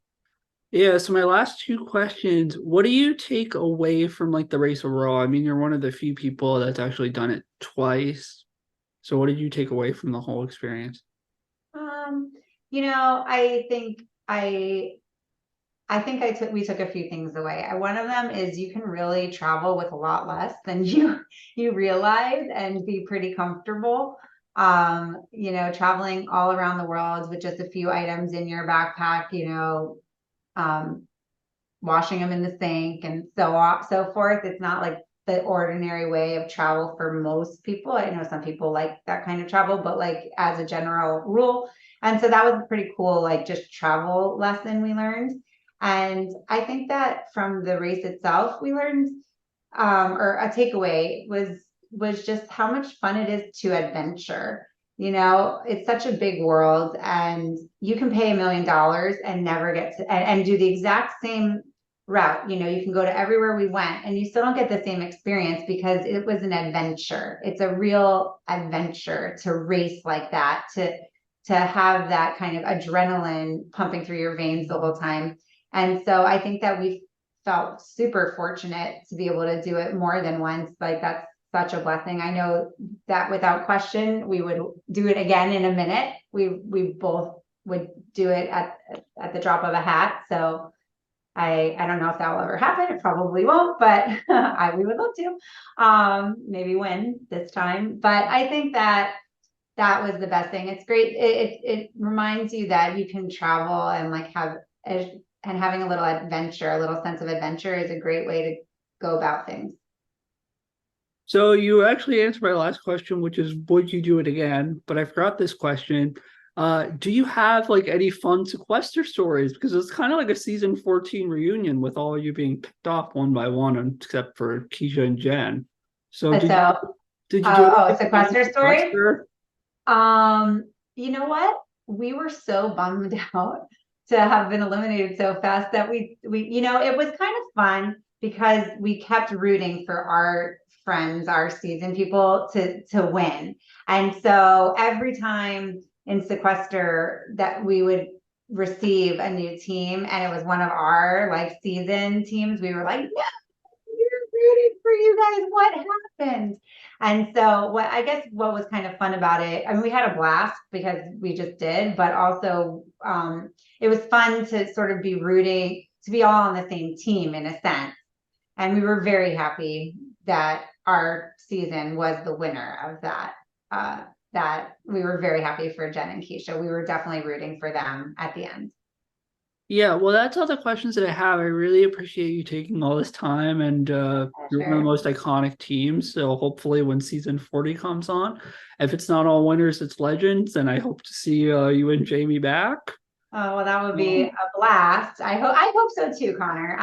Yeah, so my last two questions, what do you take away from like the race overall? I mean, you're one of the few people that's actually done it twice. So what did you take away from the whole experience? Um, I think we took a few things away. One of them is you can really travel with a lot less than you realize and be pretty comfortable. Traveling all around the world with just a few items in your backpack, um, washing them in the sink and so on, so forth. It's not like the ordinary way of travel for most people. I know some people like that kind of travel, but like as a general rule. And so that was a pretty cool, like just travel lesson we learned. And I think that from the race itself, we learned, or a takeaway was just how much fun it is to adventure. It's such a big world, and you can pay $1 million and never get to and do the exact same route. You can go to everywhere we went and you still don't get the same experience because it was an adventure. It's a real adventure to race like that, to have that kind of adrenaline pumping through your veins the whole time. And so I think that we felt super fortunate to be able to do it more than once. Like that's such a blessing. I know that without question, we would do it again in a minute. We both would do it at the drop of a hat. So I don't know if that will ever happen. It probably won't, but we would love to. Maybe win this time. But I think that was the best thing. It's great. It reminds you that you can travel and like and having a little adventure, a little sense of adventure is a great way to go about things. So you actually answered my last question, which is would you do it again? But I forgot this question. Do you have like any fun sequester stories? Because it's kind of like a season 14 reunion with all you being picked off one by one, except for Keisha and Jen. So did you do A sequester story? sequester? You know what? We were so bummed out to have been eliminated so fast that it was kind of fun because we kept rooting for our friends, our season people to win. And so every time in sequester that we would receive a new team and it was one of our like season teams, we were like, yeah, we're rooting for you guys. What happened? And so what was kind of fun about it, I mean, we had a blast because we just did, but also it was fun to sort of be rooting, to be all on the same team in a sense. And we were very happy that our season was the winner of that. That we were very happy for Jen and Keisha. We were definitely rooting for them at the end. Yeah, well, that's all the questions that I have. I really appreciate you taking all this time, and you're one of the Sure. most iconic teams. So hopefully, when season 40 comes on, if it's not all winners, it's legends, and I hope to see you and Jamie back. Oh, well, that would be Um, a blast. I hope so too, Connor.